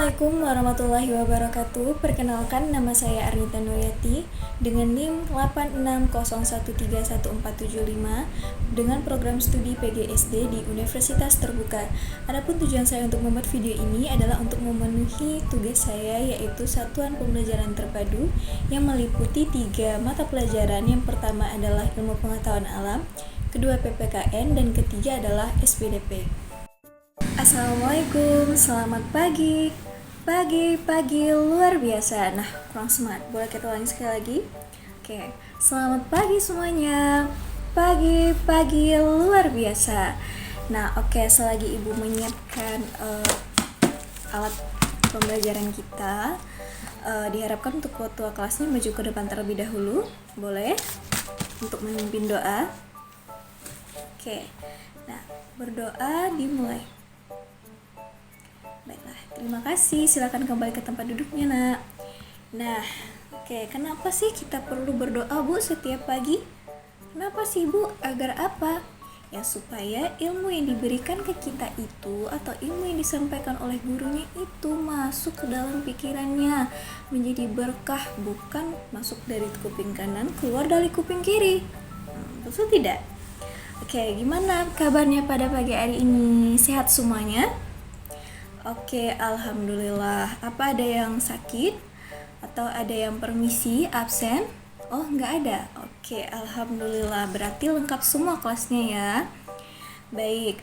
Assalamualaikum warahmatullahi wabarakatuh. Perkenalkan, nama saya Arnita Nuryati dengan NIM 8601311475 dengan program studi PGSD di Universitas Terbuka. Adapun tujuan saya untuk membuat video ini adalah untuk memenuhi tugas saya, yaitu satuan pembelajaran terpadu yang meliputi 3 mata pelajaran. Yang pertama adalah ilmu pengetahuan alam, kedua PPKN, dan ketiga adalah SPDP. Assalamualaikum, selamat pagi. Pagi luar biasa. Nah, kurang semangat. Boleh kita ulangi sekali lagi? Oke, selamat pagi semuanya. Pagi luar biasa. Nah, oke, selagi Ibu menyiapkan alat pembelajaran kita, diharapkan untuk ketua kelasnya maju ke depan terlebih dahulu. Boleh? Untuk memimpin doa. Oke. Nah, berdoa dimulai. Baiklah, terima kasih. Silakan kembali ke tempat duduknya, Nak. Nah, oke, kenapa sih kita perlu berdoa, Bu, setiap pagi? Kenapa sih, Bu? Agar apa? Ya, supaya ilmu yang diberikan ke kita itu atau ilmu yang disampaikan oleh gurunya itu masuk ke dalam pikirannya, menjadi berkah, bukan masuk dari kuping kanan keluar dari kuping kiri. Betul tidak? Oke, gimana kabarnya pada pagi hari ini? Sehat semuanya? Oke, alhamdulillah. Apa ada yang sakit? Atau ada yang permisi, absen? Oh, nggak ada? Oke, alhamdulillah. Berarti lengkap semua kelasnya ya. Baik,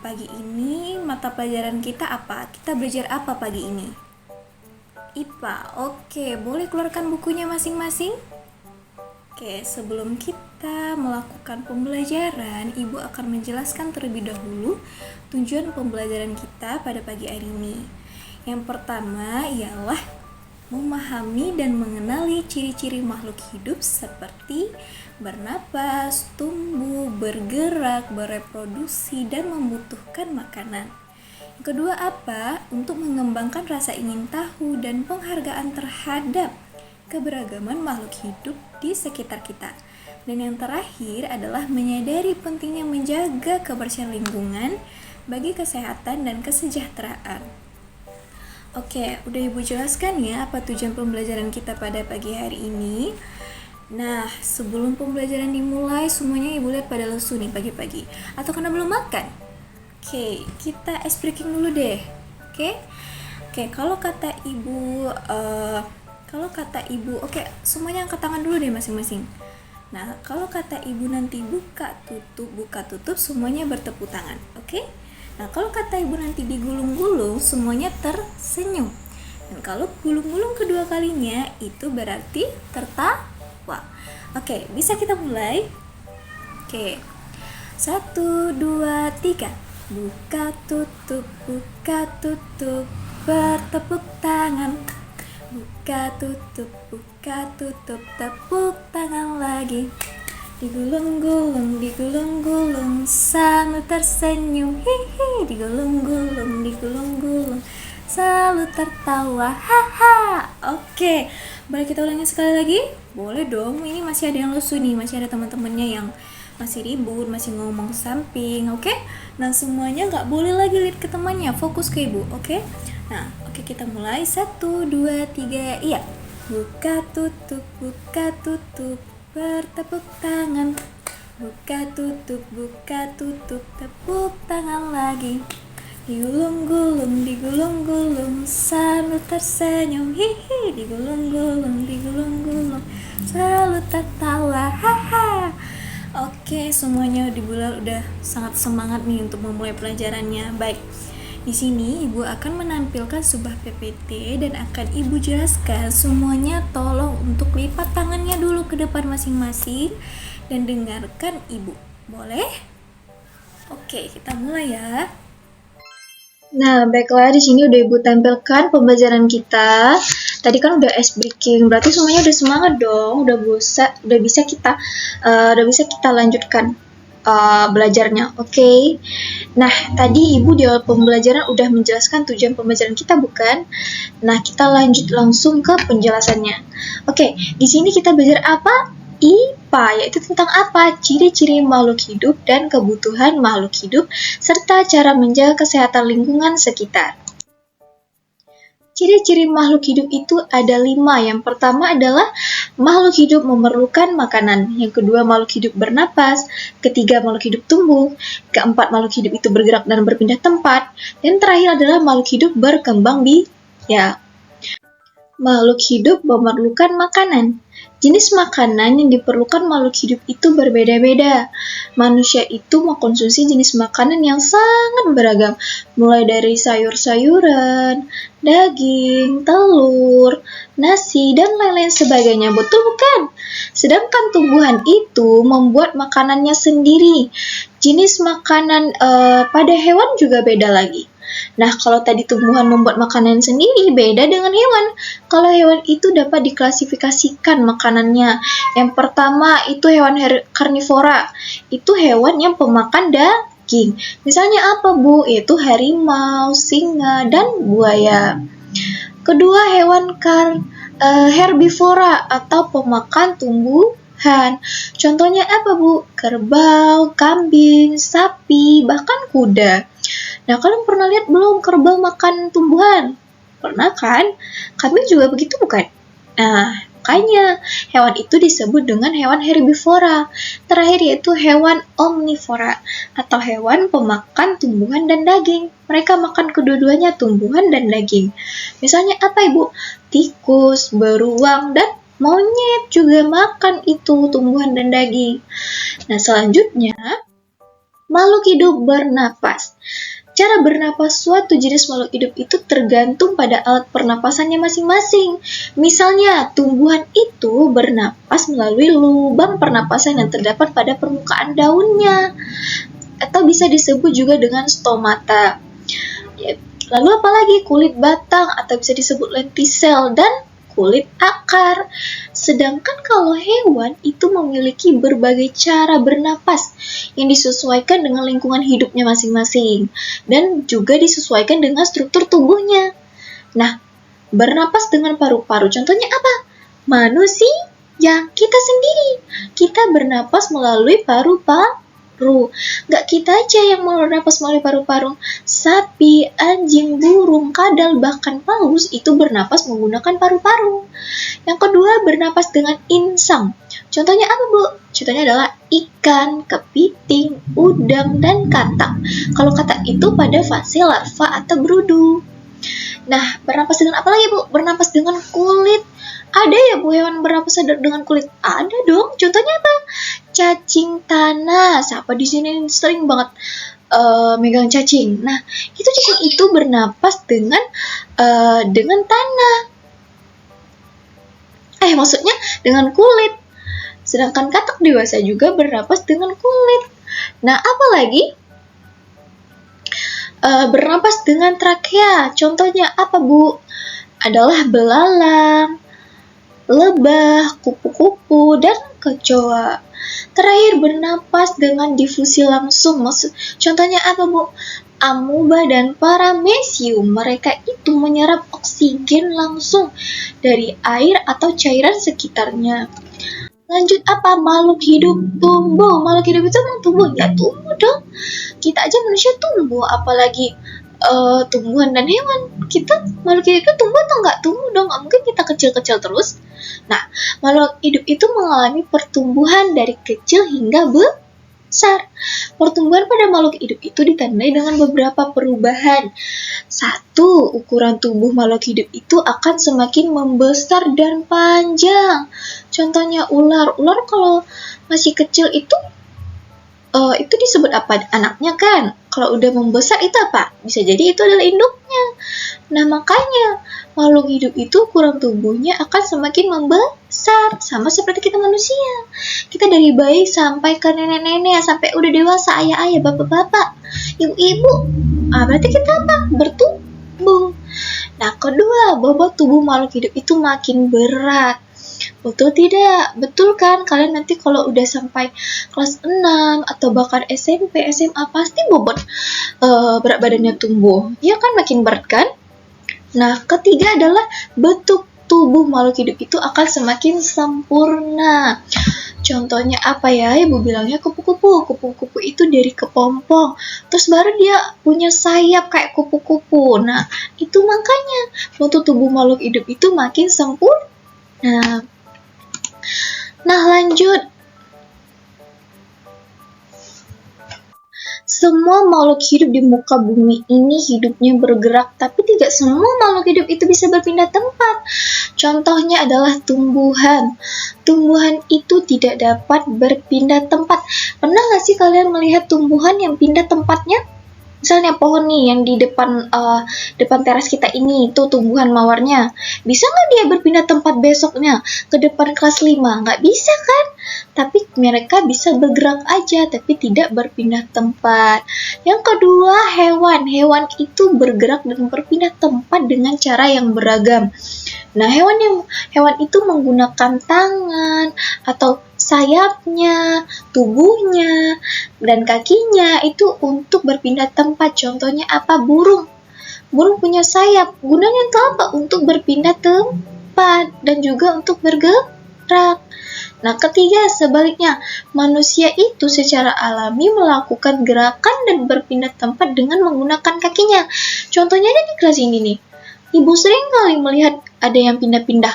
pagi ini mata pelajaran kita apa? Kita belajar apa pagi ini? IPA. Oke, boleh keluarkan bukunya masing-masing? Oke, sebelum kita melakukan pembelajaran, Ibu akan menjelaskan terlebih dahulu tujuan pembelajaran kita pada pagi hari ini. Yang pertama ialah memahami dan mengenali ciri-ciri makhluk hidup seperti bernapas, tumbuh, bergerak, bereproduksi, dan membutuhkan makanan. Yang kedua apa? Untuk mengembangkan rasa ingin tahu dan penghargaan terhadap keberagaman makhluk hidup di sekitar kita. Dan yang terakhir adalah menyadari pentingnya menjaga kebersihan lingkungan bagi kesehatan dan kesejahteraan. Oke, udah Ibu jelaskan ya apa tujuan pembelajaran kita pada pagi hari ini. Nah, sebelum pembelajaran dimulai, semuanya Ibu lihat pada lesu nih pagi-pagi. Atau karena belum makan? Oke, kita ice breaking dulu deh. Oke, kalau kata Ibu, oke, semuanya angkat tangan dulu deh masing-masing. Nah, kalau kata Ibu nanti buka tutup, semuanya bertepuk tangan, oke? Nah, kalau kata Ibu nanti digulung-gulung, semuanya tersenyum. Dan kalau gulung-gulung kedua kalinya, itu berarti tertawa. Oke, bisa kita mulai? Oke, 1, 2, 3. Buka tutup, bertepuk tangan. Buka tutup, tepuk tangan lagi. Digulung-gulung, sambil tersenyum. Hihi, digulung-gulung, selalu tertawa. Haha. Oke, boleh kita ulangi sekali lagi? Boleh dong, ini masih ada yang lesu nih, masih ada teman-temannya yang masih ribut, masih ngomong samping, oke? Nah, semuanya gak boleh lagi lihat ke temannya, fokus ke Ibu, oke? Nah, oke, kita mulai. 1, 2, 3, iya. Buka tutup, bertepuk tangan. Buka tutup, tepuk tangan lagi. Digulung-gulung, sambil tersenyum. Hihi, digulung-gulung, selalu tertawa. Haha. Oke, semuanya udah sangat semangat nih untuk memulai pelajarannya. Baik. Di sini Ibu akan menampilkan sebuah PPT dan akan Ibu jelaskan semuanya. Tolong untuk lipat tangannya dulu ke depan masing-masing dan dengarkan Ibu. Boleh? Oke, kita mulai ya. Nah, baiklah, di sini udah Ibu tampilkan pembelajaran kita. Tadi kan udah ice breaking, berarti semuanya udah semangat dong, udah bisa kita lanjutkan belajarnya, oke? Nah, tadi Ibu di awal pembelajaran udah menjelaskan tujuan pembelajaran kita, bukan? Nah, kita lanjut langsung ke penjelasannya. Oke, di sini kita belajar apa? IPA, yaitu tentang apa? Ciri-ciri makhluk hidup dan kebutuhan makhluk hidup, serta cara menjaga kesehatan lingkungan sekitar. Ciri-ciri makhluk hidup itu ada 5. Yang pertama adalah makhluk hidup memerlukan makanan. Yang kedua, makhluk hidup bernapas. Ketiga, makhluk hidup tumbuh. Keempat, makhluk hidup itu bergerak dan berpindah tempat. Dan terakhir adalah makhluk hidup berkembang biak. Makhluk hidup memerlukan makanan. Jenis makanan yang diperlukan makhluk hidup itu berbeda-beda. Manusia itu mengkonsumsi jenis makanan yang sangat beragam, mulai dari sayur-sayuran, daging, telur, nasi, dan lain-lain sebagainya. Betul bukan? Sedangkan tumbuhan itu membuat makanannya sendiri. Jenis makanan pada hewan juga beda lagi. Nah, kalau tadi tumbuhan membuat makanan sendiri, beda dengan hewan. Kalau hewan itu dapat diklasifikasikan makanannya. Yang pertama itu hewan karnivora. Itu hewan yang pemakan daging. Misalnya apa, Bu? Yaitu harimau, singa, dan buaya. Kedua, hewan herbivora atau pemakan tumbuhan. Contohnya apa, Bu? Kerbau, kambing, sapi, bahkan kuda. Nah, kalian pernah lihat belum kerbau makan tumbuhan? Pernah kan? Kambing juga begitu bukan? Nah, makanya hewan itu disebut dengan hewan herbivora. Terakhir yaitu hewan omnivora atau hewan pemakan tumbuhan dan daging. Mereka makan kedua-duanya, tumbuhan dan daging. Misalnya apa, Ibu? Tikus, beruang, dan monyet juga makan itu tumbuhan dan daging. Nah, selanjutnya makhluk hidup bernapas. Cara bernapas suatu jenis makhluk hidup itu tergantung pada alat pernapasannya masing-masing. Misalnya, tumbuhan itu bernapas melalui lubang pernapasan yang terdapat pada permukaan daunnya, atau bisa disebut juga dengan stomata. Lalu apalagi kulit batang, atau bisa disebut lentisel, dan kulit akar. Sedangkan kalau hewan itu memiliki berbagai cara bernapas yang disesuaikan dengan lingkungan hidupnya masing-masing dan juga disesuaikan dengan struktur tubuhnya. Nah, bernapas dengan paru-paru. Contohnya apa? Manusia, kita sendiri. Kita bernapas melalui paru-paru. Nggak kita aja yang bernapas melalui paru-paru. Sapi, anjing, burung, kadal, bahkan paus itu bernapas menggunakan paru-paru. Yang kedua, bernapas dengan insang. Contohnya apa, Bu? Contohnya adalah ikan, kepiting, udang, dan katak. Kalau katak itu pada fase larva atau berudu. Nah, bernapas dengan apa lagi, Bu? Bernapas dengan kulit. Ada ya, Bu, hewan bernapas dengan kulit? Ada dong. Contohnya apa? Cacing tanah. Siapa di sini sering banget megang cacing. Nah, itu cacing itu bernapas dengan tanah. Maksudnya dengan kulit. Sedangkan katak dewasa juga bernapas dengan kulit. Nah, apa lagi? Bernapas dengan trakea. Contohnya apa, Bu? Adalah belalang, lebah, kupu-kupu, dan kecoa. Terakhir, bernapas dengan difusi langsung. Contohnya apa, Bu? Amuba dan paramecium. Mereka itu menyerap oksigen langsung dari air atau cairan sekitarnya. Lanjut apa? Makhluk hidup tumbuh. Makhluk hidup itu memang tumbuh? Ya tumbuh dong. Kita aja manusia tumbuh, apalagi tumbuhan dan hewan. Kita makhluk hidup itu tumbuh atau nggak tumbuh dong? Nggak mungkin kita kecil-kecil terus. Nah, makhluk hidup itu mengalami pertumbuhan dari kecil hingga besar. Pertumbuhan pada makhluk hidup itu ditandai dengan beberapa perubahan. 1. Ukuran tubuh makhluk hidup itu akan semakin membesar dan panjang. Contohnya ular. Ular kalau masih kecil itu disebut apa? Anaknya kan? Kalau udah membesar itu apa? Bisa jadi itu adalah induknya. Nah, makanya makhluk hidup itu ukuran tubuhnya akan semakin membesar. Sama seperti kita manusia. Kita dari bayi sampai ke nenek-nenek, sampai udah dewasa, ayah-ayah, bapak-bapak, ibu-ibu. Berarti kita apa? Bertumbuh. Nah, kedua, bobot tubuh makhluk hidup itu makin berat. Betul tidak? Betul kan? Kalian nanti kalau udah sampai kelas 6 atau bahkan SMP, SMA pasti bobot berat badannya tumbuh. Ya kan, makin berat kan? Nah, ketiga adalah bentuk tubuh makhluk hidup itu akan semakin sempurna. Contohnya apa ya? Ibu bilangnya kupu-kupu. Kupu-kupu itu dari kepompong. Terus baru dia punya sayap kayak kupu-kupu. Nah, itu makanya untuk tubuh makhluk hidup itu makin sempurna. Nah, lanjut. Semua makhluk hidup di muka bumi ini hidupnya bergerak, tapi tidak semua makhluk hidup itu bisa berpindah tempat. Contohnya adalah tumbuhan. Tumbuhan itu tidak dapat berpindah tempat. Pernah nggak sih kalian melihat tumbuhan yang pindah tempatnya? Misalnya pohon nih yang di depan teras kita ini, itu tumbuhan mawarnya. Bisa nggak dia berpindah tempat besoknya ke depan kelas 5? Nggak bisa kan? Tapi mereka bisa bergerak aja, tapi tidak berpindah tempat. Yang kedua, hewan. Hewan itu bergerak dan berpindah tempat dengan cara yang beragam. Nah, hewan itu menggunakan tangan atau sayapnya, tubuhnya, dan kakinya itu untuk berpindah tempat. Contohnya apa? Burung. Burung punya sayap. Gunanya untuk apa? Untuk berpindah tempat dan juga untuk bergerak. Nah, ketiga, sebaliknya, manusia itu secara alami melakukan gerakan dan berpindah tempat dengan menggunakan kakinya. Contohnya ada di kelas ini nih. Ibu sering kali melihat ada yang pindah-pindah.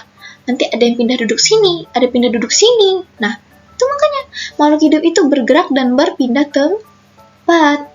Nanti ada yang pindah duduk sini, ada pindah duduk sini. Nah, itu makanya makhluk hidup itu bergerak dan berpindah tempat.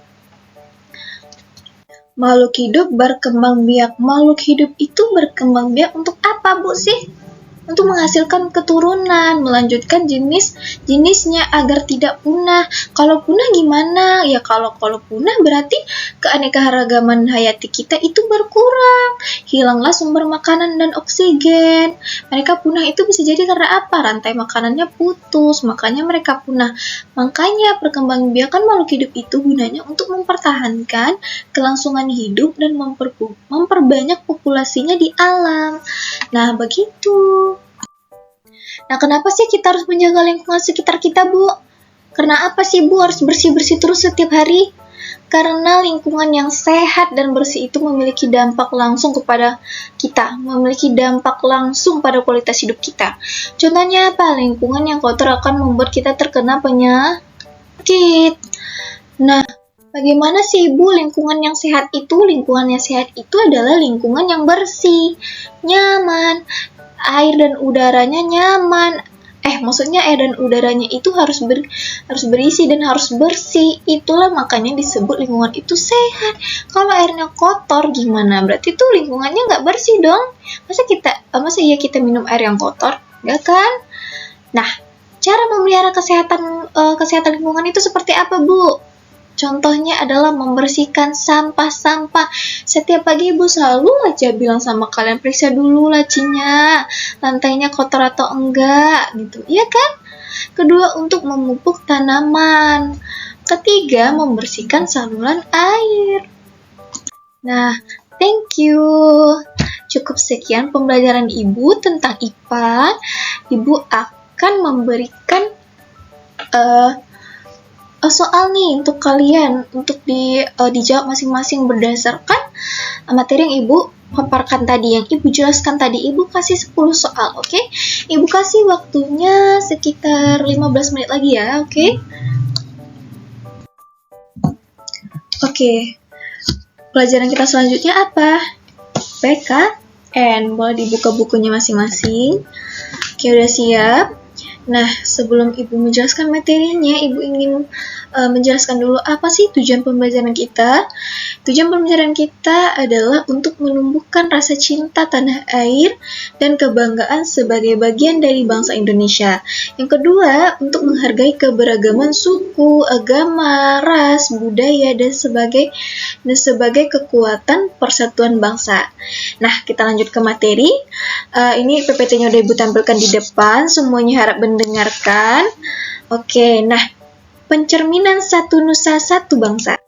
Makhluk hidup berkembang biak. Makhluk hidup itu berkembang biak untuk apa, Bu sih? Untuk menghasilkan keturunan, melanjutkan jenisnya agar tidak punah. Kalau punah gimana? Ya kalau punah berarti keanekaragaman hayati kita itu berkurang. Hilanglah sumber makanan dan oksigen. Mereka punah itu bisa jadi karena apa? Rantai makanannya putus, makanya mereka punah. Makanya perkembangbiakan makhluk hidup itu gunanya untuk mempertahankan kelangsungan hidup dan memperbanyak populasinya di alam. Nah, begitu. Nah, kenapa sih kita harus menjaga lingkungan sekitar kita, Bu? Karena apa sih, Bu, harus bersih-bersih terus setiap hari? Karena lingkungan yang sehat dan bersih itu memiliki dampak langsung kepada kita, memiliki dampak langsung pada kualitas hidup kita. Contohnya apa? Lingkungan yang kotor akan membuat kita terkena penyakit. Nah, bagaimana sih, Bu, lingkungan yang sehat itu? Lingkungan yang sehat itu adalah lingkungan yang bersih, nyaman, air dan udaranya nyaman. Maksudnya air dan udaranya itu harus berisi dan harus bersih. Itulah makanya disebut lingkungan itu sehat. Kalau airnya kotor gimana? Berarti itu lingkungannya nggak bersih dong. Masa iya kita minum air yang kotor? Nggak kan? Nah, cara memelihara kesehatan lingkungan itu seperti apa, Bu? Contohnya adalah membersihkan sampah-sampah. Setiap pagi Ibu selalu aja bilang sama kalian, periksa dulu lacinya, lantainya kotor atau enggak, gitu. Iya kan? Kedua, untuk memupuk tanaman. Ketiga, membersihkan saluran air. Nah, thank you. Cukup sekian pembelajaran Ibu tentang IPA. Ibu akan memberikan soal nih untuk kalian untuk dijawab masing-masing berdasarkan materi yang Ibu paparkan tadi, yang Ibu jelaskan tadi. Ibu kasih 10 soal, oke? Ibu kasih waktunya sekitar 15 menit lagi ya, oke? Oke. Pelajaran kita selanjutnya apa? PKN. Boleh dibuka bukunya masing-masing. Oke, udah siap? Nah, sebelum Ibu menjelaskan materinya, Ibu ingin menjelaskan dulu apa sih tujuan pembelajaran kita. Tujuan pembelajaran kita adalah untuk menumbuhkan rasa cinta tanah air dan kebanggaan sebagai bagian dari bangsa Indonesia. Yang kedua, untuk menghargai keberagaman suku, agama, ras, budaya, dan sebagai kekuatan persatuan bangsa. Nah, kita lanjut ke materi. Ini PPT-nya udah Ibu tampilkan di depan, semuanya harap mendengarkan. Oke, nah, pencerminan satu nusa satu bangsa.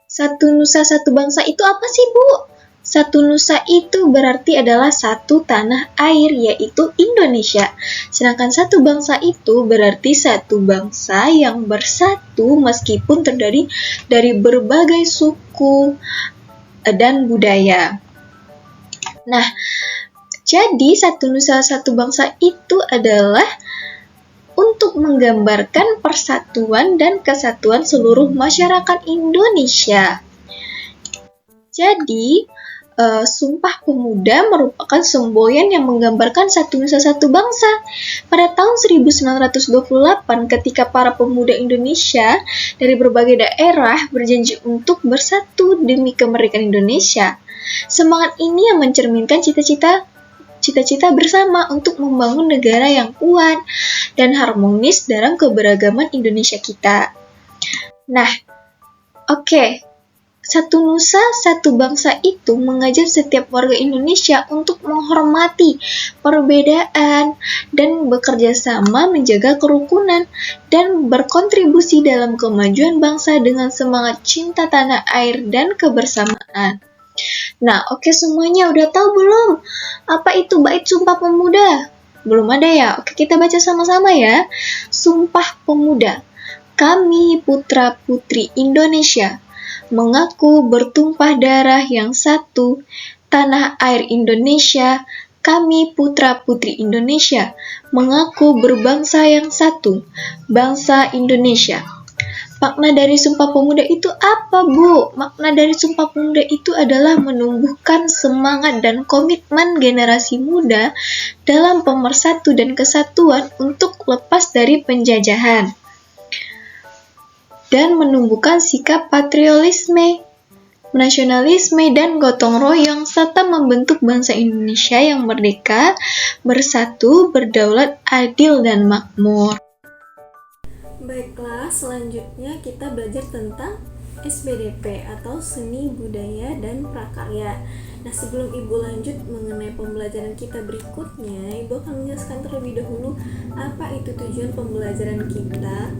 Satu nusa satu bangsa itu apa sih, Bu? Satu nusa itu berarti adalah satu tanah air, yaitu Indonesia. Sedangkan satu bangsa itu berarti satu bangsa yang bersatu meskipun terdiri dari berbagai suku dan budaya. Nah, Jadi, satu nusa satu bangsa itu adalah untuk menggambarkan persatuan dan kesatuan seluruh masyarakat Indonesia. Jadi, Sumpah Pemuda merupakan semboyan yang menggambarkan satu nusa satu bangsa. Pada tahun 1928, ketika para pemuda Indonesia dari berbagai daerah berjanji untuk bersatu demi kemerdekaan Indonesia. Semangat ini yang mencerminkan cita-cita bersama untuk membangun negara yang kuat dan harmonis dalam keberagaman Indonesia kita. Nah, oke. Satu nusa, satu bangsa itu mengajak setiap warga Indonesia untuk menghormati perbedaan dan bekerja sama menjaga kerukunan dan berkontribusi dalam kemajuan bangsa dengan semangat cinta tanah air dan kebersamaan. Nah, oke semuanya udah tahu belum? Apa itu bait Sumpah Pemuda? Belum ada ya? Oke, kita baca sama-sama ya. Sumpah Pemuda. Kami putra-putri Indonesia mengaku bertumpah darah yang satu, tanah air Indonesia. Kami putra-putri Indonesia mengaku berbangsa yang satu, bangsa Indonesia. Makna dari Sumpah Pemuda itu apa, Bu? Makna dari Sumpah Pemuda itu adalah menumbuhkan semangat dan komitmen generasi muda dalam pemersatu dan kesatuan untuk lepas dari penjajahan. Dan menumbuhkan sikap patriotisme, nasionalisme, dan gotong royong, serta membentuk bangsa Indonesia yang merdeka, bersatu, berdaulat, adil, dan makmur. Baiklah, selanjutnya kita belajar tentang SBDP atau Seni Budaya dan Prakarya. Nah, sebelum Ibu lanjut mengenai pembelajaran kita berikutnya, Ibu akan menjelaskan terlebih dahulu apa itu tujuan pembelajaran kita.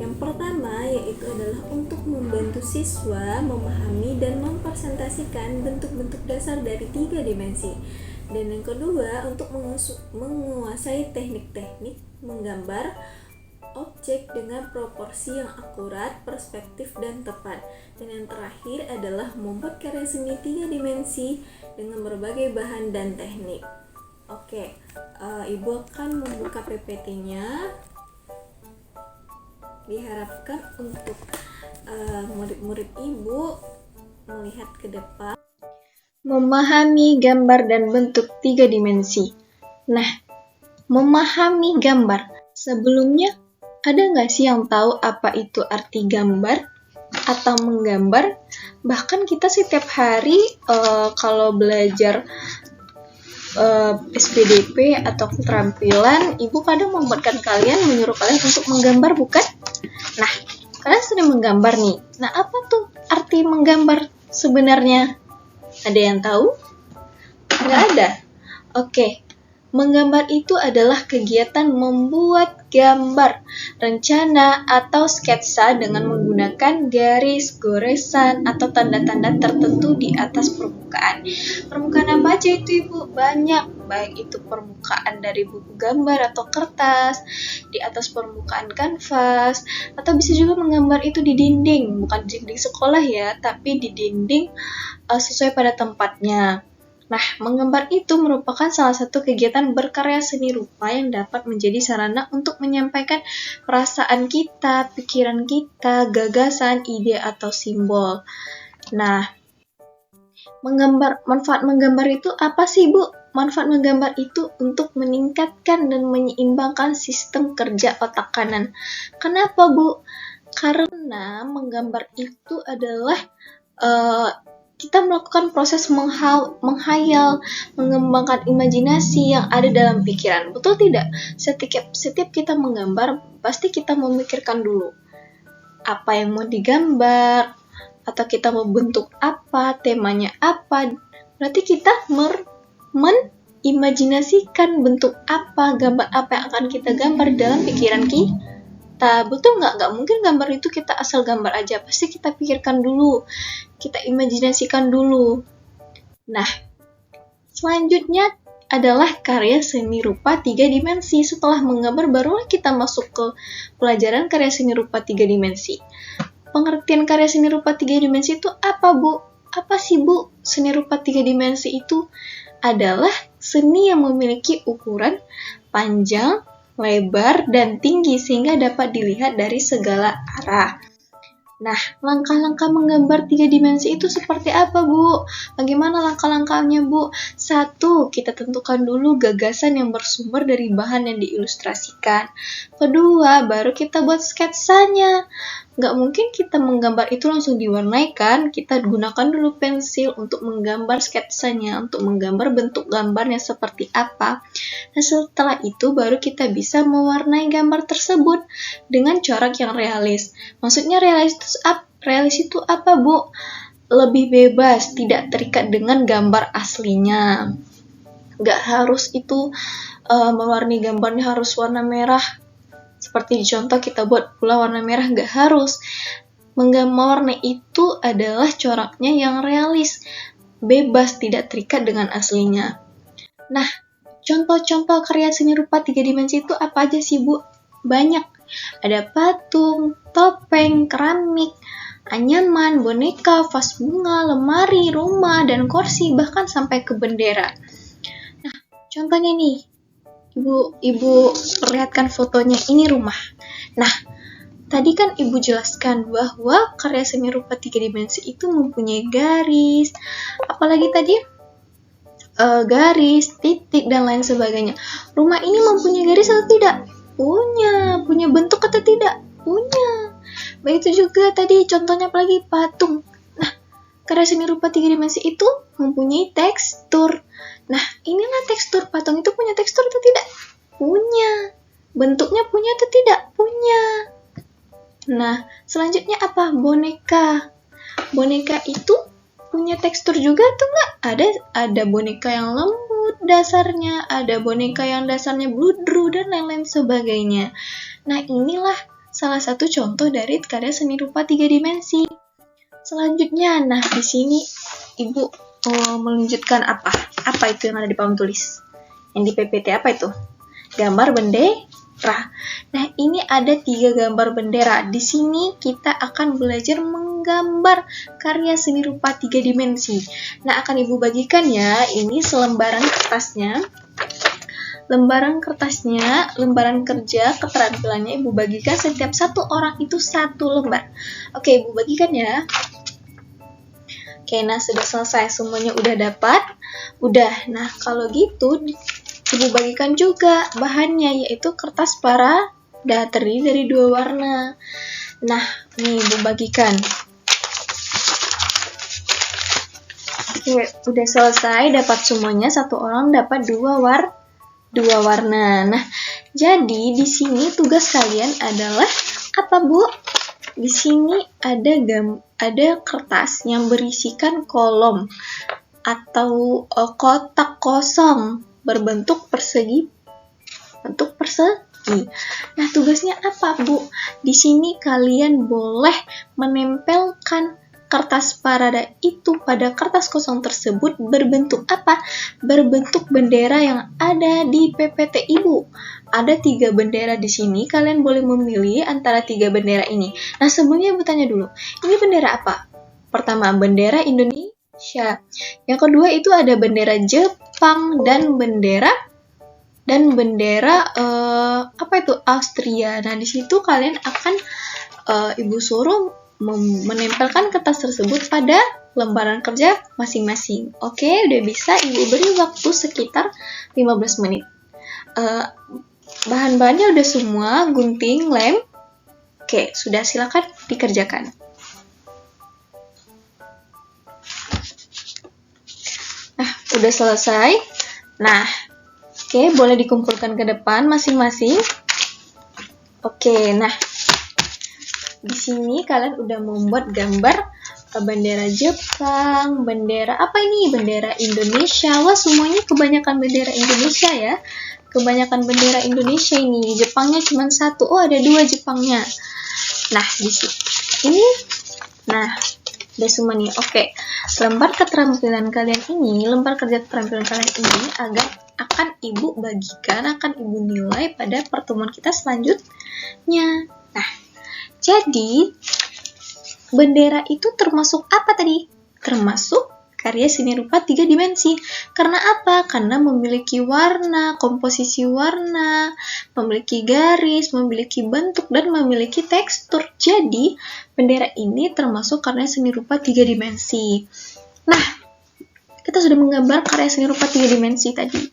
Yang pertama yaitu adalah untuk membantu siswa memahami dan mempresentasikan bentuk-bentuk dasar dari 3 dimensi. Dan yang kedua untuk menguasai teknik-teknik menggambar objek dengan proporsi yang akurat, perspektif, dan tepat. Dan yang terakhir adalah membuat karya seni 3 dimensi dengan berbagai bahan dan teknik. Oke, Ibu akan membuka PPT-nya. Diharapkan untuk murid-murid Ibu melihat ke depan. Memahami gambar dan bentuk 3 dimensi. Nah, memahami gambar. Sebelumnya, ada nggak sih yang tahu apa itu arti gambar atau menggambar? Bahkan kita setiap hari kalau belajar SPDP atau keterampilan, Ibu kadang membuatkan kalian, menyuruh kalian untuk menggambar, bukan? Nah, kalian sering menggambar nih. Nah, apa tuh arti menggambar sebenarnya? Ada yang tahu? Nggak ada? Oke. Menggambar itu adalah kegiatan membuat gambar, rencana, atau sketsa dengan menggunakan garis, goresan, atau tanda-tanda tertentu di atas permukaan. Permukaan apa aja itu, Ibu? Banyak, baik itu permukaan dari buku gambar atau kertas, di atas permukaan kanvas, atau bisa juga menggambar itu di dinding, bukan di dinding sekolah ya, tapi di dinding sesuai pada tempatnya. Nah, menggambar itu merupakan salah satu kegiatan berkarya seni rupa yang dapat menjadi sarana untuk menyampaikan perasaan kita, pikiran kita, gagasan, ide, atau simbol. Nah, manfaat menggambar itu apa sih, Bu? Manfaat menggambar itu untuk meningkatkan dan menyeimbangkan sistem kerja otak kanan. Kenapa, Bu? Karena menggambar itu adalah kita melakukan proses menghayal, mengembangkan imajinasi yang ada dalam pikiran. Betul tidak? Setiap kita menggambar, pasti kita memikirkan dulu apa yang mau digambar, atau kita mau bentuk apa, temanya apa. Berarti kita menimajinasikan bentuk apa, gambar apa yang akan kita gambar dalam pikiran kita. Betul nggak? Nggak mungkin gambar itu kita asal gambar aja. Pasti kita pikirkan dulu, kita imajinasikan dulu. Nah, selanjutnya adalah karya seni rupa 3 dimensi. Setelah menggambar, barulah kita masuk ke pelajaran karya seni rupa 3 dimensi. Pengertian karya seni rupa 3 dimensi itu apa, Bu? Apa sih, Bu, seni rupa 3 dimensi itu? adalah seni yang memiliki ukuran panjang, lebar, dan tinggi sehingga dapat dilihat dari segala arah. Nah, langkah-langkah menggambar 3 dimensi itu seperti apa, Bu? Bagaimana langkah-langkahnya, Bu? 1, kita tentukan dulu gagasan yang bersumber dari bahan yang diilustrasikan. Kedua, baru kita buat sketsanya. Nggak mungkin kita menggambar itu langsung diwarnai kan? Kita gunakan dulu pensil untuk menggambar sketsanya, untuk menggambar bentuk gambarnya seperti apa. Nah, setelah itu baru kita bisa mewarnai gambar tersebut dengan corak yang realis. Maksudnya realis itu apa, Bu? Lebih bebas, tidak terikat dengan gambar aslinya. Nggak harus itu mewarnai gambarnya harus warna merah. Seperti di contoh kita buat pula warna merah, nggak harus. Mewarnai itu adalah coraknya yang realis, bebas, tidak terikat dengan aslinya. Nah, contoh-contoh karya seni rupa 3 dimensi itu apa aja sih, Bu? Banyak. Ada patung, topeng, keramik, anyaman, boneka, vas bunga, lemari, rumah, dan kursi, bahkan sampai ke bendera. Nah, contohnya nih, Ibu perlihatkan fotonya, ini rumah. Nah, tadi kan Ibu jelaskan bahwa karya seni rupa 3 dimensi itu mempunyai garis, apalagi tadi? Garis, titik, dan lain sebagainya. Rumah ini mempunyai garis atau tidak? Punya bentuk atau tidak? Punya. Begitu juga tadi contohnya apalagi patung. Nah, karya seni rupa 3 dimensi itu mempunyai tekstur. Nah, inilah tekstur. Patung itu punya tekstur atau tidak? Punya. Bentuknya punya atau tidak? Punya. Nah, selanjutnya apa? Boneka. Boneka itu punya tekstur juga atau enggak? Ada boneka yang lembut dasarnya, ada boneka yang dasarnya bludru, dan lain-lain sebagainya. Nah, inilah salah satu contoh dari karya seni rupa 3 dimensi. Selanjutnya, nah di sini Ibu menunjukkan apa? Apa itu yang ada di papan tulis? Yang di PPT apa itu? Gambar bendera. Nah, ini ada 3 gambar bendera. Di sini kita akan belajar menggambar karya seni rupa 3 dimensi. Nah, akan Ibu bagikan ya, ini selembaran kertasnya. Lembaran kerja keterampilannya Ibu bagikan setiap satu orang itu 1 lembar. Oke, Ibu bagikan ya. Oke, nah sudah selesai, semuanya udah dapat? Udah. Nah, kalau gitu Ibu bagikan juga bahannya, yaitu kertas parada terdiri dari 2 warna. Nah, nih Ibu bagikan. Oke, udah selesai, dapat semuanya, 1 orang dapat 2 warna. Nah, jadi di sini tugas kalian adalah apa, Bu? Di sini ada kertas yang berisikan kolom atau kotak kosong berbentuk persegi. Nah, tugasnya apa, Bu? Di sini kalian boleh menempelkan kertas parada itu pada kertas kosong tersebut berbentuk apa? Berbentuk bendera yang ada di PPT Ibu. Ada 3 bendera di sini, kalian boleh memilih antara 3 bendera ini. Nah, sebelumnya Ibu tanya dulu, ini bendera apa? Pertama, bendera Indonesia. Yang kedua itu ada bendera Jepang dan bendera apa itu? Austria. Nah, di situ kalian akan Ibu suruh menempelkan kertas tersebut pada lembaran kerja masing-masing. Oke, udah bisa. Ibu beri waktu sekitar 15 menit. Bahan-bahannya udah semua, gunting, lem. Oke, sudah, silakan dikerjakan. Nah, udah selesai. Nah, oke, boleh dikumpulkan ke depan masing-masing. Oke, nah di sini kalian udah membuat gambar bendera Jepang, bendera apa ini? Bendera Indonesia. Wah, semuanya kebanyakan bendera Indonesia ya. Kebanyakan bendera Indonesia ini. Jepangnya cuma 1. Oh, ada 2 Jepangnya. Nah, di sini. Ini. Nah, udah semua nih. Oke. Lembar keterampilan kalian ini, lembar kerja keterampilan kalian ini akan Ibu bagikan, akan Ibu nilai pada pertemuan kita selanjutnya. Nah, jadi bendera itu termasuk apa tadi? Termasuk karya seni rupa 3 dimensi. Karena apa? Karena memiliki warna, komposisi warna, memiliki garis, memiliki bentuk, dan memiliki tekstur. Jadi, bendera ini termasuk karya seni rupa 3 dimensi. Nah, kita sudah menggambar karya seni rupa 3 dimensi tadi.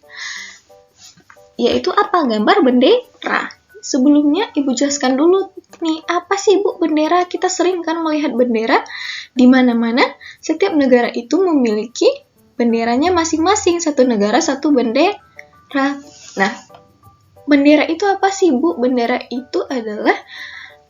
Yaitu apa? Gambar bendera. Sebelumnya Ibu jelaskan dulu nih, apa sih Ibu bendera? Kita sering kan melihat bendera di mana-mana. Setiap negara itu memiliki benderanya masing-masing. Satu negara, satu bendera. Nah, bendera itu apa sih Bu? Bendera itu adalah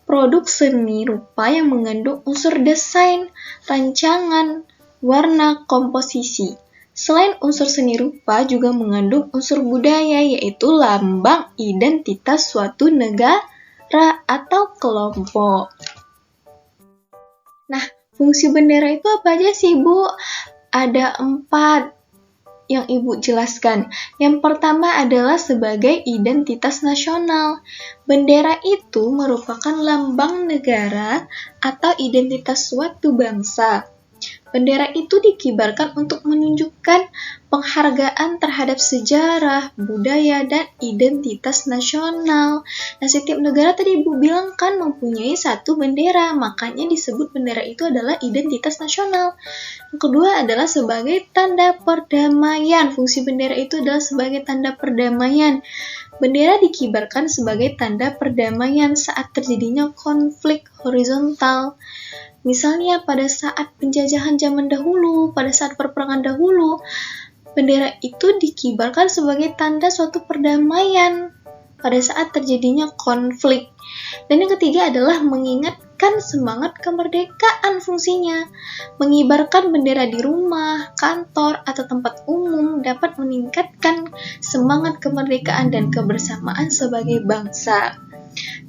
produk seni rupa yang mengandung unsur desain, rancangan, warna, komposisi. Selain unsur seni rupa juga mengandung unsur budaya, yaitu lambang identitas suatu negara atau kelompok. Nah, fungsi bendera itu apa aja sih, Bu? Ada 4 yang Ibu jelaskan. Yang pertama adalah sebagai identitas nasional. Bendera itu merupakan lambang negara atau identitas suatu bangsa. Bendera itu dikibarkan untuk menunjukkan penghargaan terhadap sejarah, budaya, dan identitas nasional. Nah, setiap negara tadi Ibu bilang kan mempunyai satu bendera, makanya disebut bendera itu adalah identitas nasional. Yang kedua adalah sebagai tanda perdamaian. Fungsi bendera itu adalah sebagai tanda perdamaian. Bendera dikibarkan sebagai tanda perdamaian saat terjadinya konflik horizontal. Misalnya pada saat penjajahan zaman dahulu, pada saat perperangan dahulu, bendera itu dikibarkan sebagai tanda suatu perdamaian pada saat terjadinya konflik. Dan yang ketiga adalah mengingatkan semangat kemerdekaan fungsinya. Mengibarkan bendera di rumah, kantor, atau tempat umum dapat meningkatkan semangat kemerdekaan dan kebersamaan sebagai bangsa.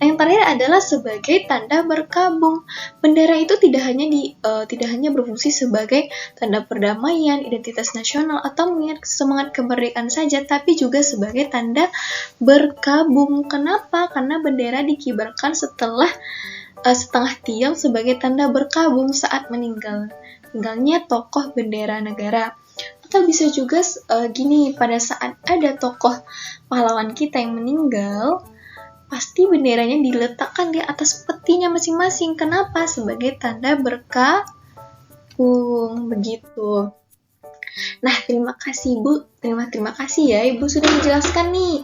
Nah, yang terakhir adalah sebagai tanda berkabung. Bendera itu tidak hanya berfungsi sebagai tanda perdamaian, identitas nasional, atau mengingat semangat kemerdekaan saja, tapi juga sebagai tanda berkabung. Kenapa? Karena bendera dikibarkan setelah setengah tiang sebagai tanda berkabung saat meninggalnya tokoh bendera negara. Atau bisa juga gini, pada saat ada tokoh pahlawan kita yang meninggal, pasti benderanya diletakkan di atas petinya masing-masing. Kenapa? Sebagai tanda berkabung, begitu. Nah, terima kasih Bu. Terima kasih ya Ibu sudah menjelaskan nih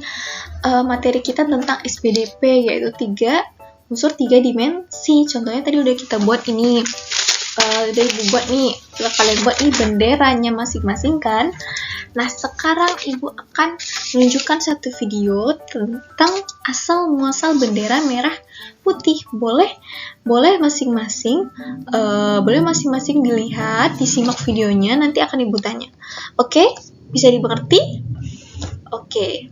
materi kita tentang SPDP, yaitu 3 unsur 3 dimensi. Contohnya tadi udah kita buat ini. Udah Ibu buat nih. Coba kalian buat nih benderanya masing-masing kan. Nah, sekarang Ibu akan menunjukkan satu video tentang asal muasal bendera merah putih. Boleh masing-masing dilihat, disimak videonya, nanti akan Ibu tanya. Oke? Bisa dimengerti? Oke.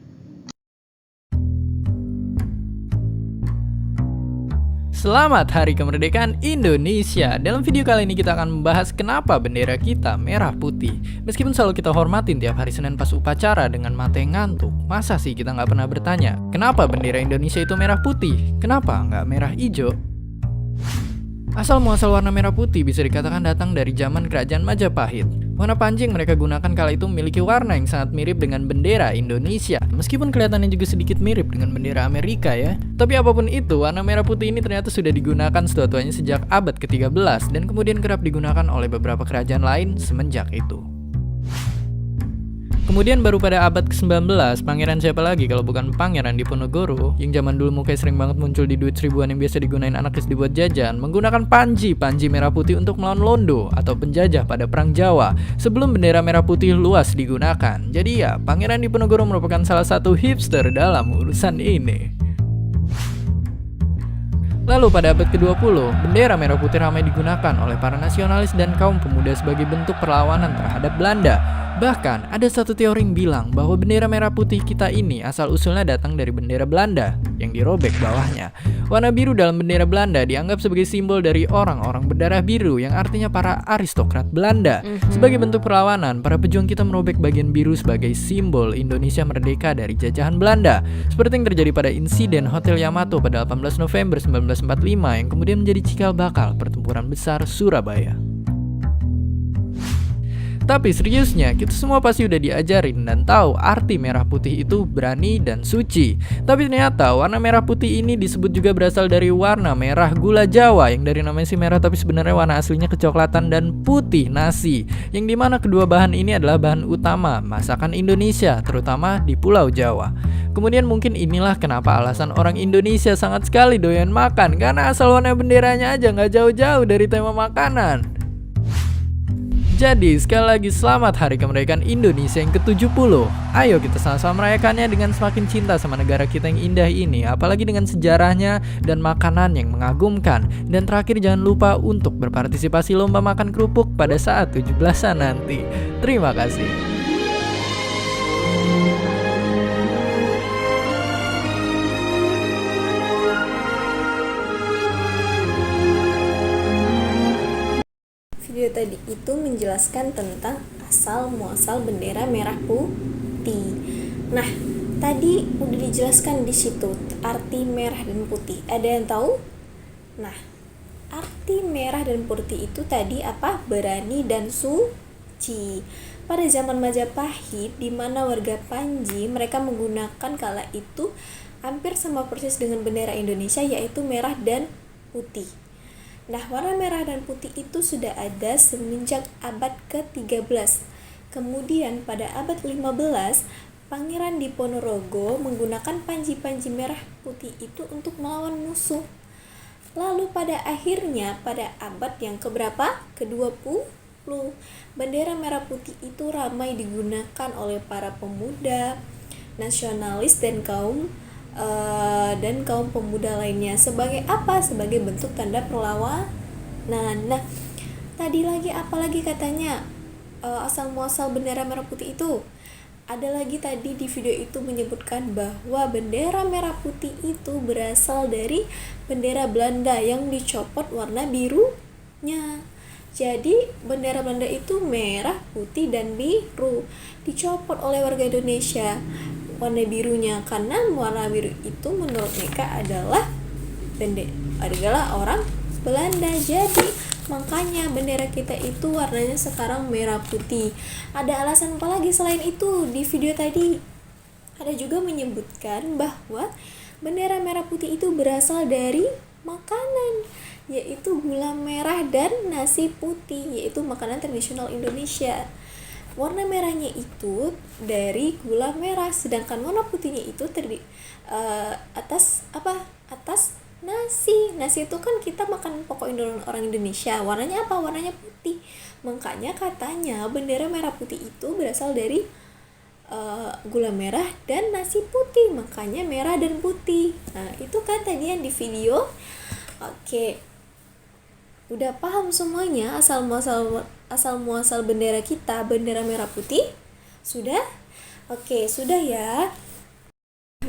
Selamat Hari Kemerdekaan Indonesia. Dalam video kali ini kita akan membahas kenapa bendera kita merah putih. Meskipun selalu kita hormatin tiap hari Senin pas upacara dengan mata yang ngantuk, masa sih kita nggak pernah bertanya, kenapa bendera Indonesia itu merah putih? Kenapa nggak merah hijau? Asal muasal warna merah putih bisa dikatakan datang dari zaman Kerajaan Majapahit. Warna panji yang mereka gunakan kala itu memiliki warna yang sangat mirip dengan bendera Indonesia. Meskipun kelihatannya juga sedikit mirip dengan bendera Amerika ya. Tapi apapun itu, warna merah putih ini ternyata sudah digunakan setua-tuanya sejak abad ke-13 dan kemudian kerap digunakan oleh beberapa kerajaan lain semenjak itu. Kemudian baru pada abad ke-19, pangeran siapa lagi kalau bukan Pangeran Diponegoro, yang zaman dulu mukanya sering banget muncul di duit seribuan yang biasa digunain anarkis dibuat jajan, menggunakan panji merah putih untuk melawan Londo atau penjajah pada Perang Jawa, sebelum bendera merah putih luas digunakan. Jadi ya, Pangeran Diponegoro merupakan salah satu hipster dalam urusan ini. Lalu pada abad ke-20, bendera merah putih ramai digunakan oleh para nasionalis dan kaum pemuda sebagai bentuk perlawanan terhadap Belanda. Bahkan, ada satu teori yang bilang bahwa bendera merah putih kita ini asal-usulnya datang dari bendera Belanda yang dirobek bawahnya. Warna biru dalam bendera Belanda dianggap sebagai simbol dari orang-orang berdarah biru yang artinya para aristokrat Belanda. Sebagai bentuk perlawanan, para pejuang kita merobek bagian biru sebagai simbol Indonesia merdeka dari jajahan Belanda. Seperti yang terjadi pada insiden Hotel Yamato pada 18 November 1945 yang kemudian menjadi cikal bakal pertempuran besar Surabaya. Tapi seriusnya, kita semua pasti udah diajarin dan tahu arti merah putih itu berani dan suci. Tapi ternyata warna merah putih ini disebut juga berasal dari warna merah gula Jawa, yang dari namanya sih merah tapi sebenarnya warna aslinya kecoklatan, dan putih nasi, yang dimana kedua bahan ini adalah bahan utama masakan Indonesia, terutama di Pulau Jawa. Kemudian mungkin inilah kenapa alasan orang Indonesia sangat sekali doyan makan, karena asal warna benderanya aja nggak jauh-jauh dari tema makanan. Jadi sekali lagi selamat Hari Kemerdekaan Indonesia yang ke-70. Ayo kita sama-sama merayakannya dengan semakin cinta sama negara kita yang indah ini, apalagi dengan sejarahnya dan makanan yang mengagumkan. Dan terakhir jangan lupa untuk berpartisipasi lomba makan kerupuk pada saat 17-an nanti. Terima kasih. Video tadi itu menjelaskan tentang asal muasal bendera merah putih. Nah, tadi udah dijelaskan di situ arti merah dan putih. Ada yang tahu? Nah, arti merah dan putih itu tadi apa? Berani dan suci. Pada zaman Majapahit, di mana warga Panji mereka menggunakan kala itu hampir sama persis dengan bendera Indonesia, yaitu merah dan putih. Nah, warna merah dan putih itu sudah ada semenjak abad ke-13. Kemudian pada abad 15, Pangeran Diponorogo menggunakan panji-panji merah putih itu untuk melawan musuh. Lalu pada akhirnya pada abad yang keberapa? Ke-20, bendera merah putih itu ramai digunakan oleh para pemuda, nasionalis dan kaum pemuda lainnya. Sebagai apa? Sebagai bentuk tanda perlawanan. Nah, tadi lagi apalagi katanya asal muasal bendera merah putih itu? Ada lagi tadi di video itu menyebutkan bahwa bendera merah putih itu berasal dari bendera Belanda yang dicopot warna birunya. Jadi bendera Belanda itu merah, putih, dan biru, dicopot oleh warga Indonesia warna birunya, karena warna biru itu menurut mereka adalah orang Belanda. Jadi makanya bendera kita itu warnanya sekarang merah putih. Ada alasan apa lagi selain itu? Di video tadi ada juga menyebutkan bahwa bendera merah putih itu berasal dari makanan, yaitu gula merah dan nasi putih, yaitu makanan tradisional Indonesia. Warna merahnya itu dari gula merah, sedangkan warna putihnya itu atas nasi. Nasi itu kan kita makan pokok orang Indonesia. Warnanya apa? Warnanya putih. Makanya katanya bendera merah putih itu berasal dari gula merah dan nasi putih. Makanya merah dan putih. Nah, itu kan tadi yang di video. Oke. Udah paham semuanya asal muasal bendera kita, bendera merah putih? Sudah? Oke, sudah ya.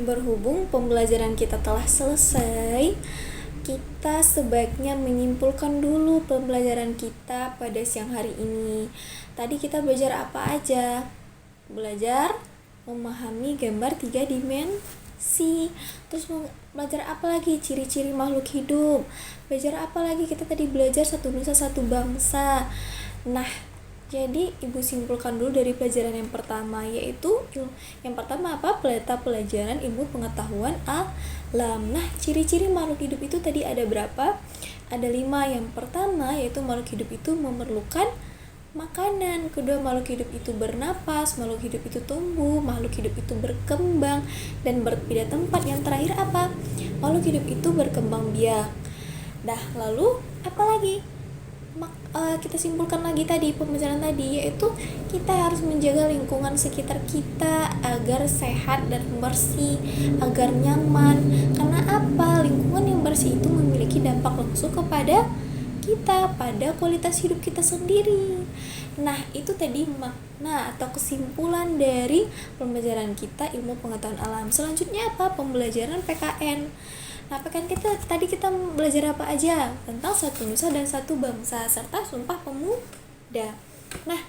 Berhubung pembelajaran kita telah selesai, kita sebaiknya menyimpulkan dulu pembelajaran kita pada siang hari ini. Tadi kita belajar apa aja? Belajar memahami gambar 3 dimensi. Terus belajar apa lagi? Ciri-ciri makhluk hidup. Belajar apa lagi? Kita tadi belajar satu nusa satu bangsa. Nah, jadi ibu simpulkan dulu dari pelajaran yang pertama, yaitu yang pertama apa? Pelajaran ilmu pengetahuan alam. Nah, ciri-ciri makhluk hidup itu tadi ada berapa? Ada 5. Yang pertama yaitu makhluk hidup itu memerlukan makanan. Kedua, makhluk hidup itu bernapas, makhluk hidup itu tumbuh, makhluk hidup itu berkembang dan berpindah tempat. Yang terakhir apa? Makhluk hidup itu berkembang biak. Dah, lalu apa lagi? Kita simpulkan lagi tadi pembelajaran tadi, yaitu kita harus menjaga lingkungan sekitar kita agar sehat dan bersih, agar nyaman. Karena apa? Lingkungan yang bersih itu memiliki dampak langsung kepada kita, pada kualitas hidup kita sendiri. Nah, itu tadi makna atau kesimpulan dari pembelajaran kita ilmu pengetahuan alam. Selanjutnya apa? Pembelajaran PKN. Nah, PKN tadi kita belajar apa aja? Tentang satu nusa dan satu bangsa serta sumpah pemuda. Nah,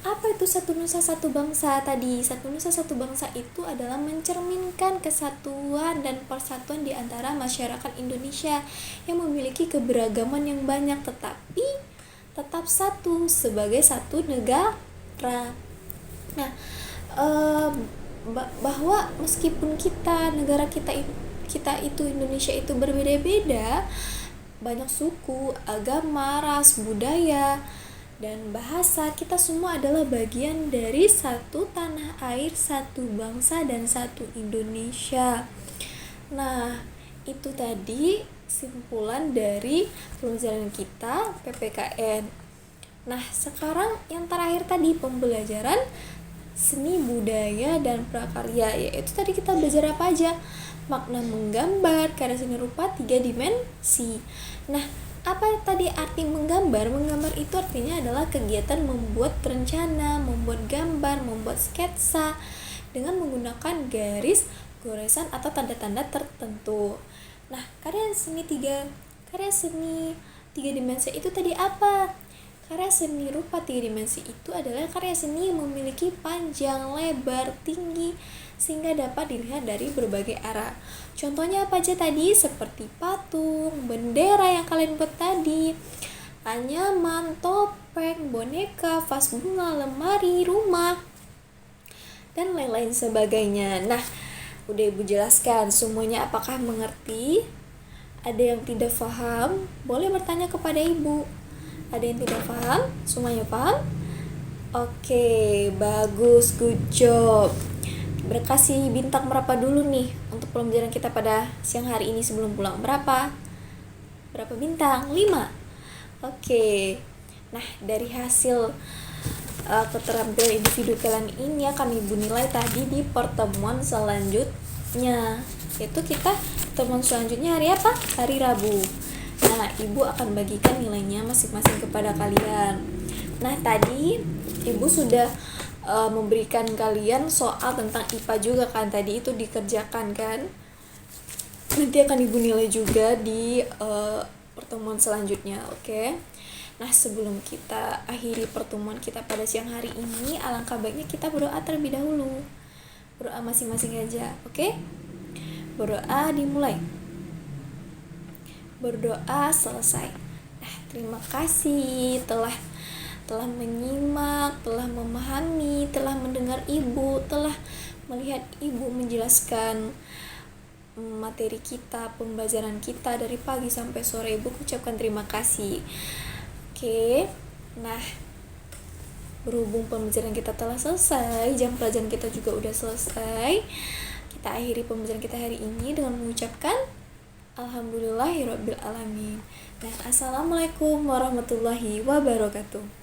apa itu satu nusa satu bangsa tadi? Satu nusa satu bangsa itu adalah mencerminkan kesatuan dan persatuan di antara masyarakat Indonesia yang memiliki keberagaman yang banyak tetapi tetap satu sebagai satu negara. sejahtera. Nah, bahwa meskipun negara kita itu Indonesia itu berbeda-beda, banyak suku, agama, ras, budaya, dan bahasa, kita semua adalah bagian dari satu tanah air, satu bangsa, dan satu Indonesia. Nah, itu tadi simpulan dari pembelajaran kita PPKN. Nah, sekarang yang terakhir tadi pembelajaran seni budaya dan prakarya, yaitu tadi kita belajar apa aja? Makna menggambar, karya seni rupa 3 dimensi. Nah, apa tadi arti menggambar? Menggambar itu artinya adalah kegiatan membuat rencana, membuat gambar, membuat sketsa dengan menggunakan garis, goresan atau tanda-tanda tertentu. Nah, karya seni tiga dimensi itu tadi apa? Karya seni rupa 3 dimensi itu adalah karya seni yang memiliki panjang, lebar, tinggi, sehingga dapat dilihat dari berbagai arah. Contohnya apa aja tadi? Seperti patung, bendera yang kalian buat tadi, anyaman, topeng, boneka, vas bunga, lemari, rumah, dan lain-lain sebagainya. Nah, udah Ibu jelaskan semuanya, apakah mengerti? Ada yang tidak paham? Boleh bertanya kepada Ibu. Ada yang tidak paham? Semuanya paham? Oke, bagus, good job. Berkasih bintang berapa dulu nih untuk pembelajaran kita pada siang hari ini sebelum pulang? Berapa bintang? 5. Oke. Nah, dari hasil keterampilan individu kalian ini akan Ibu nilai tadi di pertemuan selanjutnya. Yaitu pertemuan selanjutnya hari apa? Hari Rabu. Nah, Ibu akan bagikan nilainya masing-masing kepada kalian. Nah, tadi Ibu sudah memberikan kalian soal tentang IPA juga kan, tadi itu dikerjakan kan. Nanti akan Ibu nilai juga di pertemuan selanjutnya, oke? Nah, sebelum kita akhiri pertemuan kita pada siang hari ini, alangkah baiknya kita berdoa terlebih dahulu. Berdoa masing-masing aja, oke? Berdoa dimulai. Berdoa selesai. Nah, terima kasih telah menyimak, telah memahami, telah mendengar Ibu, telah melihat Ibu menjelaskan materi kita, pembelajaran kita dari pagi sampai sore. Ibu ucapkan terima kasih. Oke. Nah, berhubung pembelajaran kita telah selesai, jam pelajaran kita juga udah selesai, kita akhiri pembelajaran kita hari ini dengan mengucapkan Alhamdulillahirabbil alamin. Nah, assalamualaikum warahmatullahi wabarakatuh.